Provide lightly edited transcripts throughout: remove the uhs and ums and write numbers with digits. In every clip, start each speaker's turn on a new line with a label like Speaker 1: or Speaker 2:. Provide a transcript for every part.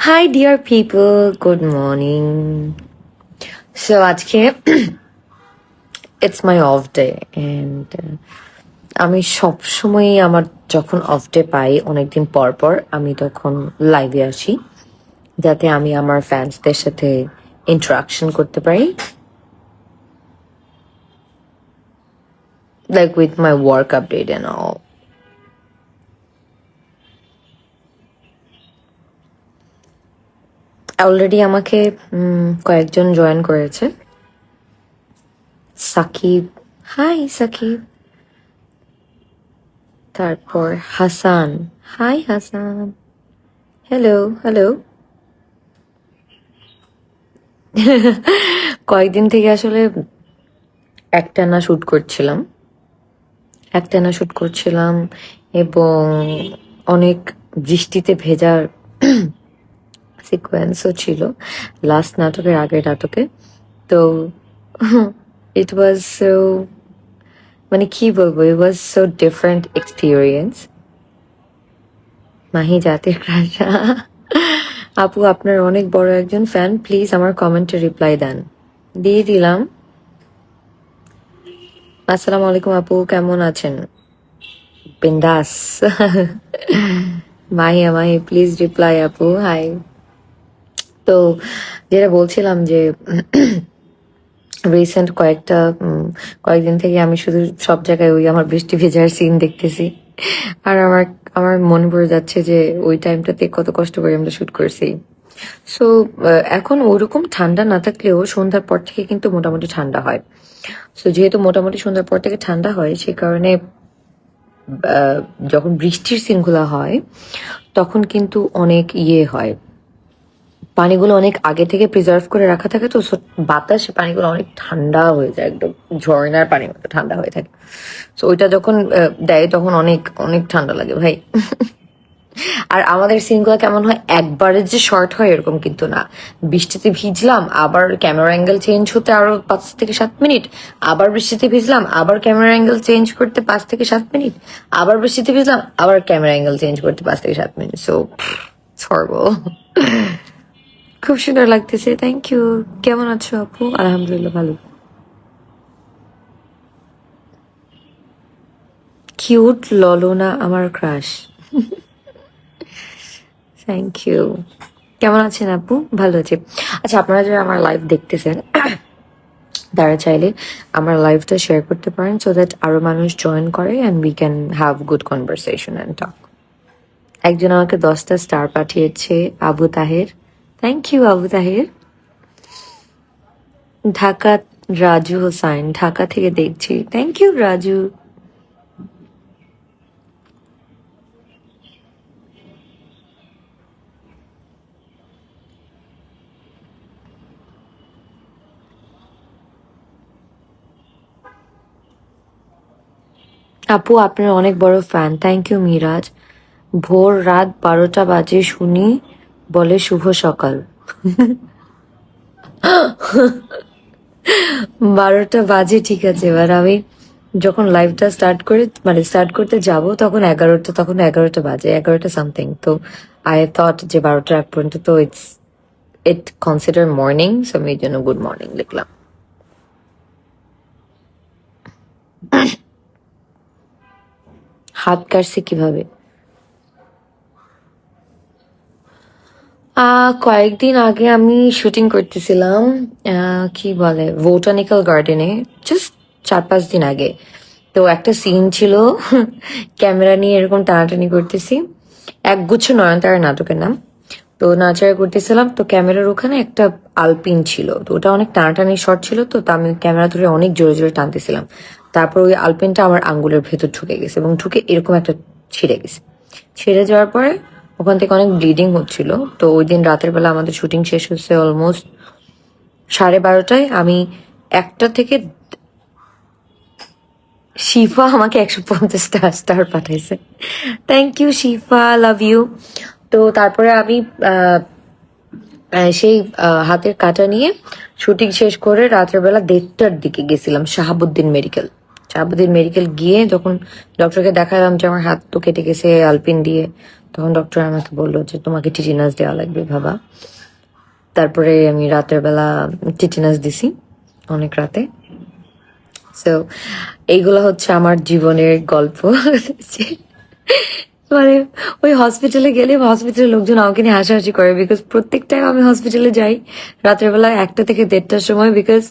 Speaker 1: Hi, dear people. Good morning. So, আজকে it's my off day and আমি সব সময় আমার যখন অফ ডে পাই অনেকদিন পর পর আমি তখন লাইভে আসি যাতে আমি আমার ফ্যান্সদের সাথে ইন্টারাকশন করতে পারি, like with my work update and all. Already আমাকে কয়েকজন জয়েন করেছে। সাকিব, হাই সাকিব। তারপর Hasan, hi Hasan. Hello hello. কয়েকদিন থেকে আসলে একটানা শুট করছিলাম এবং অনেক বৃষ্টিতে ভেজার সিকোয়েন্সও ছিল লাস্ট নাটকের আগের নাটকে। তো ইট ওয়াজ সো, মানে কি বলবো, it was so different experience. Mahi জাতির ক্রাশ। আপু, আপনার অনেক বড় একজন ফ্যান, প্লিজ আমার কমেন্টে রিপ্লাই দেন। দিয়ে দিলাম। আসসালামু আলাইকুম আপু, কেমন আছেন? বিন্দাস। মাহি প্লিজ রিপ্লাই আপু, হাই। তো যেটা বলছিলাম যে রিসেন্ট কয়েকদিন থেকে আমি শুধু সব জায়গায় ওই আমার বৃষ্টি ভেজার সিন দেখতেছি, আর আমার আমার মনে পড়ে যাচ্ছে যে ওই টাইমটাতে কত কষ্ট করে আমরা শুট করছি। সো এখন ওরকম ঠান্ডা না থাকলেও সন্ধ্যার পর থেকে কিন্তু মোটামুটি ঠান্ডা হয়। সো যেহেতু মোটামুটি সন্ধ্যার পর থেকে ঠান্ডা হয়, সে কারণে যখন বৃষ্টির সিনগুলো হয় তখন কিন্তু অনেক হয়, পানিগুলো অনেক আগে থেকে প্রিজার্ভ করে রাখা থাকে, তো বাতাসে পানিগুলো অনেক ঠান্ডা হয়ে যায়, একদম ঝর্ণার পানির মতো ঠান্ডা হয়ে থাকে। তো ওইটা যখন দেয় তখন অনেক অনেক ঠান্ডা লাগে ভাই। আর আমাদের সিনগুলো কেমন হয়, একবারে যে শর্ট হয় এরকম কিন্তু না। বৃষ্টিতে ভিজলাম, আবার ক্যামেরা অ্যাঙ্গেল চেঞ্জ হতে আরো 5 থেকে 7 মিনিট, আবার বৃষ্টিতে ভিজলাম, আবার ক্যামেরা অ্যাঙ্গেল চেঞ্জ করতে 5 থেকে 7 মিনিট, আবার বৃষ্টিতে ভিজলাম, আবার ক্যামেরা অ্যাঙ্গেল চেঞ্জ করতে 5 থেকে 7 মিনিট। So horrible. খুব সুন্দর লাগতেছে, থ্যাংক ইউ। কেমন আছো আপু? আলহামদুলিল্লাহ ভালো। কিউট ললনা আমার ক্রাশ। Thank you. কেমন আছেন আপু? ভালো আছি। আচ্ছা, আপনারা যারা আমার লাইভ দেখতেছেন তারা চাইলে আমার লাইভটা শেয়ার করতে পারেন, সো দ্যাট আরো মানুষ জয়েন করে and we can have good conversation and talk. একজন আমাকে 10টা স্টার পাঠিয়েছে, আবু তাহের। Thank you Abu Taher. ঢাকা, রাজু হোসাইন, ঢাকা থেকে দেখছি। Thank you Raju. আপু, আপনার অনেক বড় ফ্যান, থ্যাংক ইউ মিরাজ। ভোর রাত 12টা বাজে শুনি, বলে শুভ সকাল। 12টা বাজে ঠিক আছে, এবার আমি যখন লাইভটা স্টার্ট করতে যাব তখন 11টা বাজে, 11টা সামথিং। তো আই থট যে 12টার আগ পর্যন্ত তো ইট কনসিডার মর্নিং, সো আমি এই জন্য গুড মর্নিং লিখলাম। হাত কাটছে কিভাবে? কয়েকদিন আগে আমি শুটিং করতেছিলাম, কি বলে, বোটানিক্যাল গার্ডেনে, জাস্ট 4-5 দিন আগে। তো একটা সিন ছিল, ক্যামেরা নিয়ে এরকম টানাটানি করতেছি, একগুচ্ছ নয়নতারা নাটকের নাম। তো নাচারা করতেছিলাম, তো ক্যামেরার ওখানে একটা আলপিন ছিল, তো ওটা অনেক টানাটানি শট ছিল, তো আমি ক্যামেরা ধরে অনেক জোরে জোরে টানতেছিলাম। তারপর ওই আলপিনটা আমার আঙ্গুলের ভেতর ঢুকে গেছে এবং ঢুকে এরকম একটা ছিঁড়ে গেছে। ছিঁড়ে যাওয়ার পরে ওখান থেকে অনেক ব্লিডিং হচ্ছিল। তো ওই দিন রাতের বেলা আমাদের শুটিং শেষ হচ্ছে অলমোস্ট 12:30টায়। আমি 1টা থেকে, শিফা আমাকে 150টা স্টার পাঠাইছে, thank you Shifa, love you. তো তারপরে আমি সেই হাতের কাটা নিয়ে শুটিং শেষ করে রাতের বেলা 1:30টার দিকে গেছিলাম শাহাবুদ্দিন মেডিকেল। চাপাদিন মেডিকেল গিয়ে যখন ডক্টরকে দেখালাম যে আমার হাত তো কেটে গেছে আলপিন দিয়ে, তখন ডক্টর আমাকে বললো যে তোমাকে টিটিনাস দেওয়া লাগবে বাবা। তারপরে আমি রাতের বেলা টিটিনাস দিছি অনেক রাতে। সো এইগুলো হচ্ছে আমার জীবনের গল্প। মানে ওই হসপিটালে গেলে হসপিটালের লোকজন আমাকে নিয়ে হাসাহাসি করে, বিকজ প্রত্যেক টাইম আমি হসপিটালে যাই রাতের বেলা 1টা থেকে 1:30টার সময়, বিকজ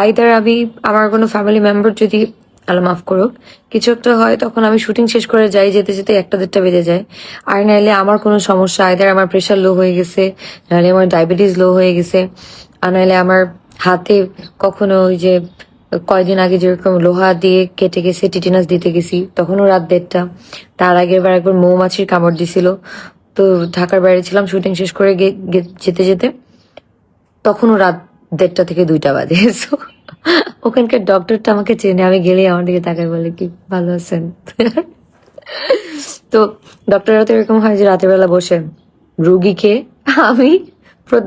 Speaker 1: আইদার আমি আমার কোনো ফ্যামিলি মেম্বার যদি আল্লাহ মাফ করুক কিছু একটা হয়, তখন আমি শুটিং শেষ করে যাই, যেতে যেতে 1টা 1:30 বেজে যায়। আর নাইলে আমার কোনো সমস্যা, আইদার আমার প্রেশার লো হয়ে গেছে, নাহলে আমার ডায়াবেটিস লো হয়ে গেছে, আর নাহলে আমার হাতে কখনো ওই যে কয়দিন আগে যেরকম লোহা দিয়ে কেটে গেছে, টিটিনাস দিতে গেছি, তখনও রাত 1:30। তার আগের বার একবার মৌমাছির কামড় দিছিল, তো ঢাকার বাইরে ছিলাম শুটিং শেষ করে যেতে যেতে, তখনও রাত 1:30 থেকে 2টা বাজে। So, ওখানকার ডক্টরটা আমাকে চেনে, আমি গেলেই আমার দিকে তাকায় বলে কি ভালো আছেন। তো ডক্টররা তো এরকম হয় যে রাতের বেলা বসে রুগীকে, আমি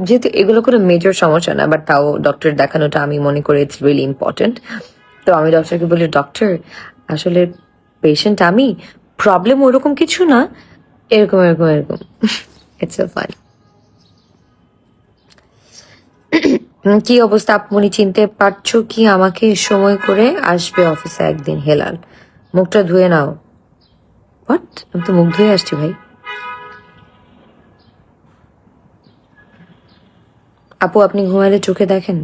Speaker 1: যেহেতু এগুলো কোনো মেজর সমস্যা না, বাট তাও ডক্টর দেখানোটা আমি মনে করি ইটস রিয়েলি ইম্পর্টেন্ট। তো আমি ডক্টরকে বলি, ডক্টর আসলে পেশেন্ট আমি, প্রবলেম ওরকম কিছু না, এরকম এরকম এরকম। It's so fun. কি অবস্থা আপনি, চিনতে পারছো কি আমাকে? সময় করে আসবে অফিসে একদিন। হেলাল, মুখটা ধুয়ে নাও। হোয়াট? আমি তো মুখ ধুয়ে আসছি ভাই। আপু আপনি ঘুমালে চোখে দেখেন?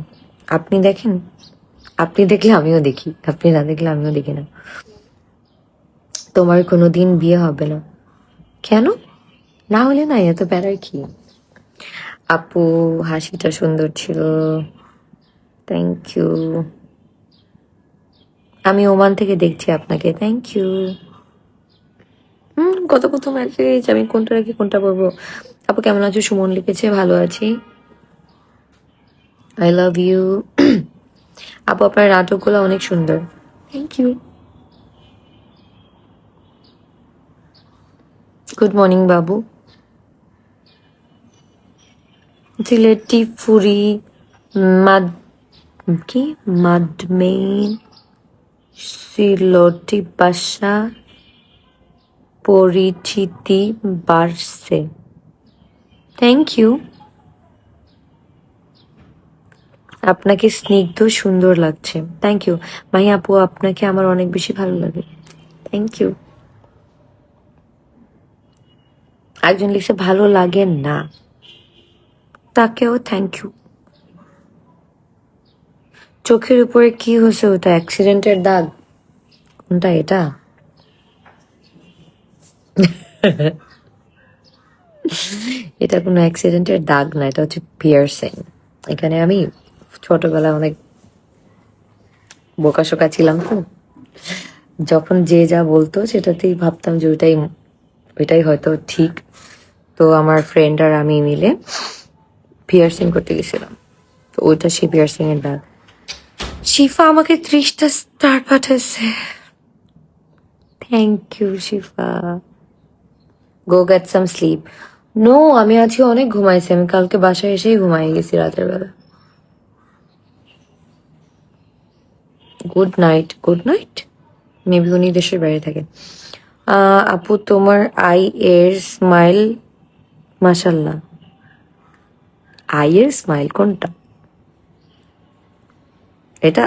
Speaker 1: আপনি দেখেন? আপনি দেখলে আমিও দেখি, আপনি না দেখলে আমিও দেখি না। তোমার কোনোদিন বিয়ে হবে না কেন? না হলে না, এত প্যারার কি? আপু হাসিটা সুন্দর ছিল, থ্যাংক ইউ। আমি ওমান থেকে দেখছি আপনাকে, থ্যাংক ইউ। কত কত মেসেজ, আমি কোনটা রাখি কোনটা বলবো। আপু কেমন আছো? সুমন লিখেছে, ভালো আছি, আই লাভ ইউ। আপু আপনার নাটকগুলো অনেক সুন্দর, থ্যাংক ইউ। গুড মর্নিং বাবু। সিলেটি ফুরি মাদ কি মাদমেইন সিলটি বাসা পরিচিতি বাড়ছে, থ্যাংক ইউ। আপনাকে স্নিগ্ধ সুন্দর লাগছে, থ্যাংক ইউ। মাহি আপু আপনাকে আমার অনেক বেশি ভালো লাগে, থ্যাংক ইউ। একজন লিখছে ভালো লাগে না, তাকেও থ্যাংক ইউ। চোখের উপরে কি হয়েছে? ওটা অ্যাক্সিডেন্টের দাগ? কোনটা এটা? এটা কোনো অ্যাক্সিডেন্টের দাগ না, এটা হচ্ছে পিয়ার্সিং। এখানে আমি ছোটবেলায় অনেক বোকাশোকা ছিলাম, তো যখন যে যা বলতো সেটাতেই ভাবতাম যে ওইটাই হয়তো ঠিক। তো আমার ফ্রেন্ড আর আমি মিলে পিয়ার্সিং করতে গেছিলাম, তো ওইটা সেই পিয়ার্সিং এর দাগ। শিফা আমাকে 30টা স্টার পাঠাচ্ছে, thank you Shifa. Go get some sleep. No, আমি আজকে অনেক ঘুমাইছি, আমি কালকে বাসায় এসেই ঘুমাই গেছি রাতের বেলা। Good night, good night. Maybe উনি দেশের বাইরে থাকে। আপু তোমার আই এর স্মাইল মাশাল্লাহ। আই এর স্মাইল কোনটা? এটা?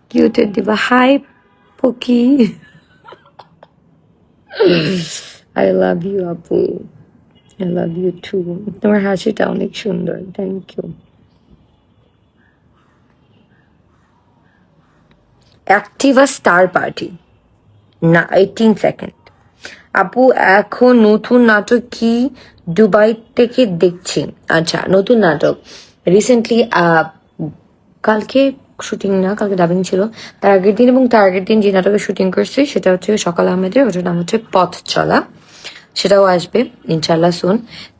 Speaker 1: কিউটের দিবা, hi Poki. I love you আপু, আই লাভ ইউ টু। তোমার হাসিটা অনেক সুন্দর, thank you. Activa star party না, 18 সেকেন্ড। আপু এখন নতুন নাটক কি? দুবাই থেকে দেখছি। আচ্ছা, নতুন নাটক রিসেন্টলি কালকে শুটিং না, কালকে ডাবিং ছিল, তার আগের দিন এবং তার আগের দিন যে নাটকের শুটিং করছি সেটা হচ্ছে সকাল আহমেদের, ওটার নাম হচ্ছে পথ চলা, সেটাও আসবে ইনশাল্লাহ সুন।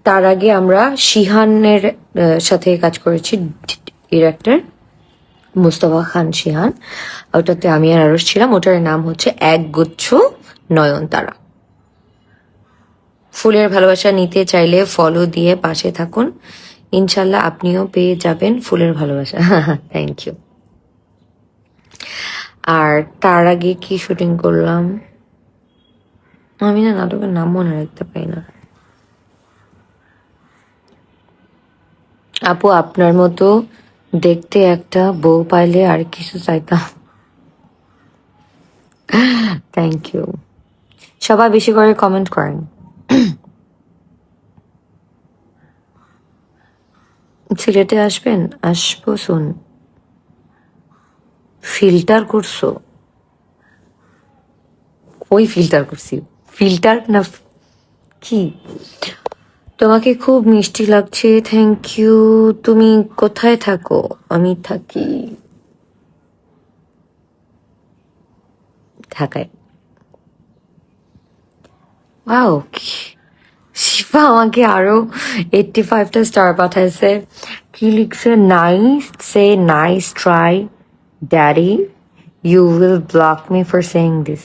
Speaker 1: তার আগে আমরা শিহানের সাথে কাজ করেছি, ডিরেক্টর মুস্তফা খান শিহান, ওটাতে আমি আর আরশ ছিলাম। ওটার নাম হচ্ছে একগুচ্ছ নয়নতারা। ফুলের ভালোবাসা নিতে চাইলে ফলো দিয়ে পাশে থাকুন, ইনশাল্লাহ আপনিও পেয়ে যাবেন ফুলের ভালোবাসা। Thank you. আর তার আগে কি শুটিং করলাম আমি না নাটকের নাম মনে রাখতে পারি না। আপু আপনার মতো দেখতে একটা বউ পাইলে আর কিছু চাইতাম। Thank you. সবাই বেশি করে কমেন্ট করেন। সিলেটে আসবেন? আসবো শুন। ফিল্টার করছো? ওই ফিল্টার করছি। ফিল্টার না কি? তোমাকে খুব মিষ্টি লাগছে। Thank you. তুমি কোথায় থাকো? আমি থাকি ঢাকায়। ওয়াও, শিফা আমাকে আরো 85টা স্টার পাঠাইছে। কি লিখছে? নাইস, সে nice try daddy, you will block me for saying this.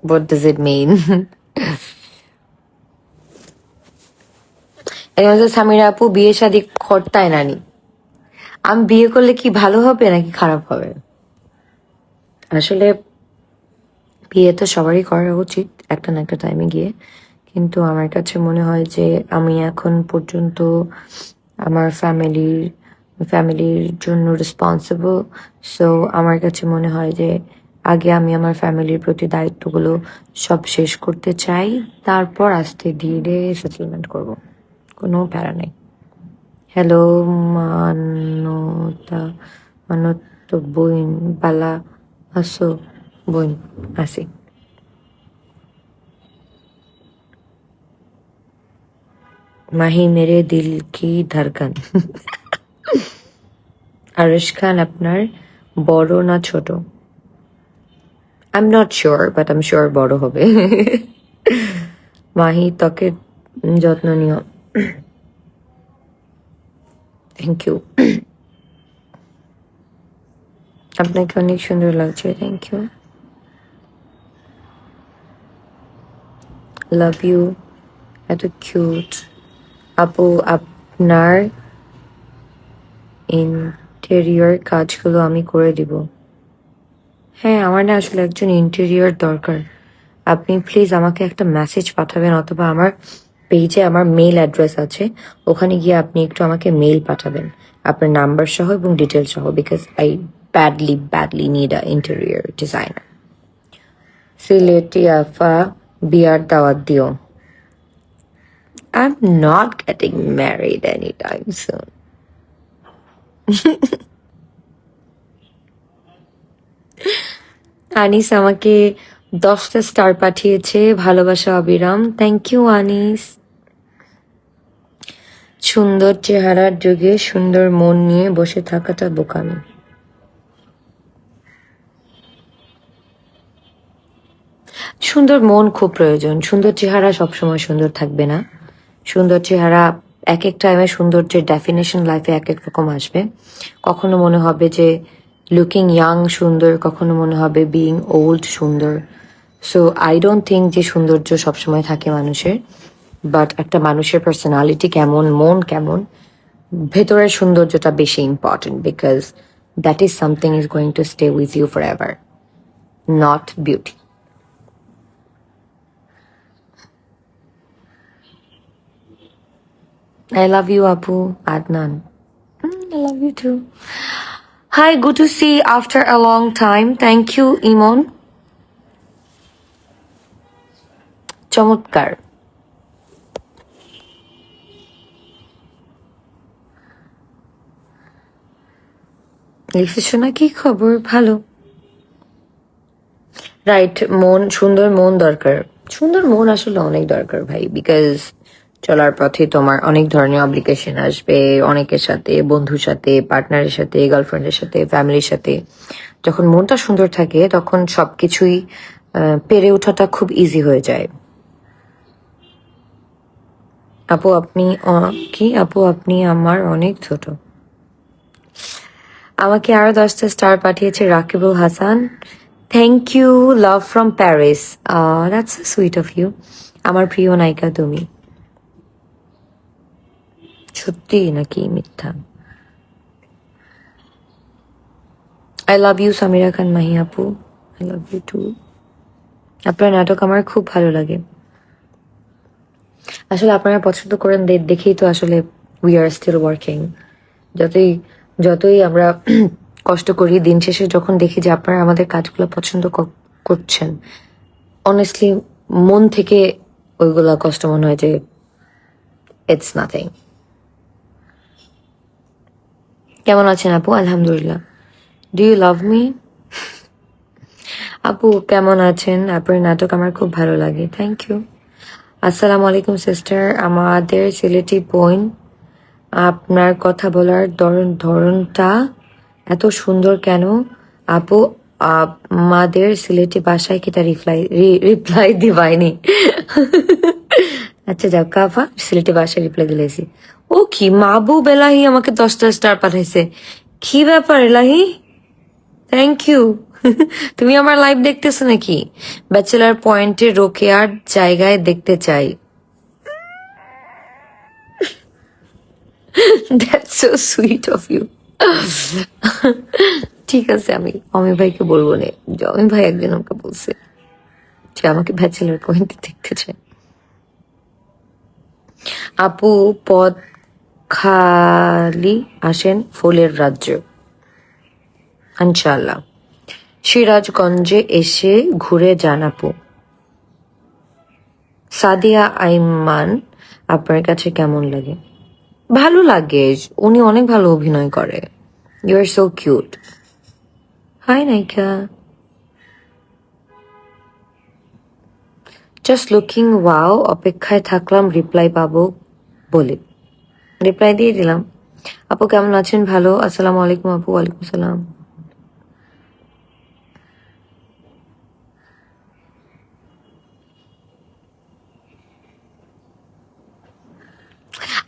Speaker 1: What does it mean? এই হচ্ছে সামিরা আপু বিয়ে শাদী খরতায় নানি। আমি বিয়ে করলে কি ভালো হবে নাকি খারাপ হবে? আসলে বিয়ে তো সবারই করা উচিত একটা না একটা টাইমে গিয়ে, কিন্তু আমার কাছে মনে হয় যে আমি এখন পর্যন্ত আমার ফ্যামিলির জন্য রেসপন্সিবল। সো আমার কাছে মনে হয় যে আগে আমি আমার ফ্যামিলির প্রতি দায়িত্বগুলো সব শেষ করতে চাই, তারপর আস্তে ধীরে সেটেলমেন্ট করব। কোনো প্যারা নেই। হ্যালো মানতা, মানত বইন বালা আসো? বইন আসি। মাহি মেরে দিল কি ধড়কন। আরশ খান আপনার বড় না ছোট? I am not sure, but I am sure বড় হবে। মাহি ত্বকের যত্ন নিও। Thank you. আপনাকে অনেক সুন্দর লাগছে। Thank you. Love you. এত কিউট। আপু আপনার ইন্টেরিয়র কাজগুলো আমি করে দিব। হ্যাঁ, আমার না আসলে একজন ইন্টেরিয়র দরকার। আপনি প্লিজ আমাকে একটা মেসেজ পাঠাবেন, অথবা আমার পেজে আমার মেইল অ্যাড্রেস আছে, ওখানে গিয়ে আপনি একটু আমাকে মেইল পাঠাবেন আপনার নাম্বার সহ এবং ডিটেল সহ, because I badly need a interior designer. Sylheti আফা বিয়ার দাওয়াত দিও। I am not getting married any time soon. Anis আমাকে 10টা স্টার পাঠিয়েছে। ভালোবাসা অবিরাম। Thank you Anis. সুন্দর চেহারার যুগে সুন্দর মন নিয়ে বসে থাকাটা বোকামি। সুন্দর মন খুব প্রয়োজন। সুন্দর চেহারা সবসময় সুন্দর থাকবে না। সুন্দর চেহারা এক এক টাইমে সৌন্দর্যের ডেফিনেশন লাইফে এক এক রকম আসবে। কখনো মনে হবে যে লুকিং ইয়াং সুন্দর, কখনো মনে হবে বিইং ওল্ড সুন্দর। সো আই ডোন্ট থিঙ্ক যে সৌন্দর্য সবসময় থাকে মানুষের, বাট একটা মানুষের পার্সোনালিটি কেমন, মন কেমন, ভেতরের সৌন্দর্যটা বেশি important, because that is something is going to stay with you forever, not beauty. I love you, Apu. Adnan. I love you too. Hi, good to see after a long time. Thank you, Imon. চমৎকার। লিখেছো না? কি খবর? ভালো। Right, সুন্দর মন দরকার। সুন্দর মন আসলে অনেক দরকার ভাই, বিকজ চলার পথে তোমার অনেক ধরনের অব্লিগেশন আসবে, অনেকের সাথে, বন্ধুর সাথে, পার্টনারের সাথে, গার্লফ্রেন্ডের সাথে, ফ্যামিলির সাথে। যখন মনটা সুন্দর থাকে তখন সবকিছুই পেরে ওঠাটা খুব ইজি হয়ে যায়। আপু আপনি আপু আপনি আমার অনেক ছোট। আমাকে আরো 10টা স্টার পাঠিয়েছে Rakibul Hasan. Thank you. Love from Paris. That's sweet of you. আমার প্রিয় নায়িকা তুমি। সত্যি নাকি মিথ্যা? I love you Samira Khan Mahi আপু, আই লাভ ইউ টু। আপনার নাটক আমার খুব ভালো লাগে। আসলে আপনারা পছন্দ করেন দেখেই তো আসলে উই আর স্টিল ওয়ার্কিং। যতই যতই আমরা কষ্ট করি, দিন শেষে যখন দেখি যে আপনারা আমাদের কাজগুলো পছন্দ করছেন, অনেস্টলি মন থেকে ওইগুলা কষ্ট মনে হয় যে ইটস নাথিং। কেমন আছেন আপু? আলহামদুলিল্লাহ। Do you love me? আপু কেমন আছেন? আপনার নাটক আমার খুব ভালো লাগে, থ্যাংক ইউ। আসসালামু আলাইকুম সিস্টার, আমাদের সিলেটি বোন, আপনার কথা বলার ধরনটা এত সুন্দর কেন আপু? আমাদের সিলেটি ভাষায় কি তার রিপ্লাই দিবাইনি? আচ্ছা যাও কাফা, সিলেটি ভাষায় রিপ্লাই দিলেছি। ও কি মাহবুব এলাহি আমাকে 10টা স্টার পাঠাইছে, কি ব্যাপার এলাহি? Thank you. তুমি আমার লাইভ দেখতেছো নাকি? ব্যাচেলার পয়েন্টে রোকেয়ার জায়গায় দেখতে চাই। That's so sweet of you. ঠিক আছে, আমি অমি ভাইকে বলবো না। অমি ভাই একদিন আমাকে বলছে যে আমাকে ব্যাচেলার পয়েন্টে দেখতে চায়। আপু পদ খালি আসেন ফুলের রাজ্য, ইনশাআল্লাহ। সিরাজগঞ্জে এসে ঘুরে যান আপু। সাদিয়া আইমান, আপনার কাছে কেমন লাগে? ভালো লাগে, উনি অনেক ভালো অভিনয় করে। You are so cute. Hi নাইকা, জাস্ট লুকিং ওয়াও, অপেক্ষায় থাকলাম রিপ্লাই পাবো বলে, রিপ্লাই দিয়ে দিলাম। আপু কেমন আছেন? ভালো, আসসালামু আলাইকুম আপু। ওয়ালাইকুম সালাম।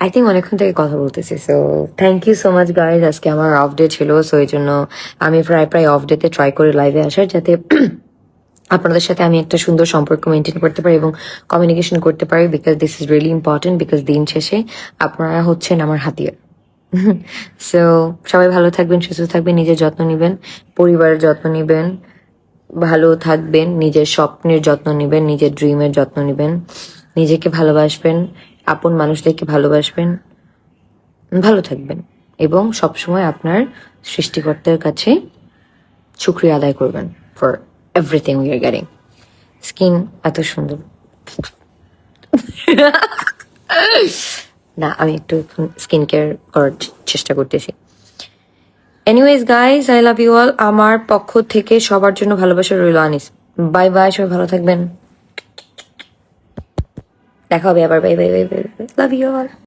Speaker 1: আই থিঙ্ক অনেকক্ষণ থেকে কথা বলতেছি, so thank you so much guys. আজকে আমার অফ ডে ছিল, সো এই জন্য আমি প্রায় অফ ডেতে ট্রাই করি লাইভে আসার, যাতে আপনাদের সাথে আমি একটা সুন্দর সম্পর্ক মেনটেন করতে পারি এবং কমিউনিকেশন করতে পারি, because this is really important, because দিন শেষে আপনারা হচ্ছেন আমার হাতিয়ার। সো সবাই ভালো থাকবেন, সুস্থ থাকবেন, নিজের যত্ন নেবেন, পরিবারের যত্ন নেবেন, ভালো থাকবেন, নিজের স্বপ্নের যত্ন নেবেন, নিজের ড্রিমের যত্ন নেবেন, নিজেকে ভালোবাসবেন, আপন মানুষদেরকে ভালোবাসবেন, ভালো থাকবেন এবং সবসময় আপনার সৃষ্টিকর্তার কাছে শুকরিয়া আদায় করবেন for everything we are getting. Skin এত সুন্দর না, আমি একটু স্কিন কেয়ার করার চেষ্টা করতেছি। Anyways guys, I love you all. আমার পক্ষ থেকে সবার জন্য ভালোবাসা রইল। আনিস, বাই বাই, সবাই ভালো থাকবেন, দেখা হবে আবার। Bye bye bye bye, love you all.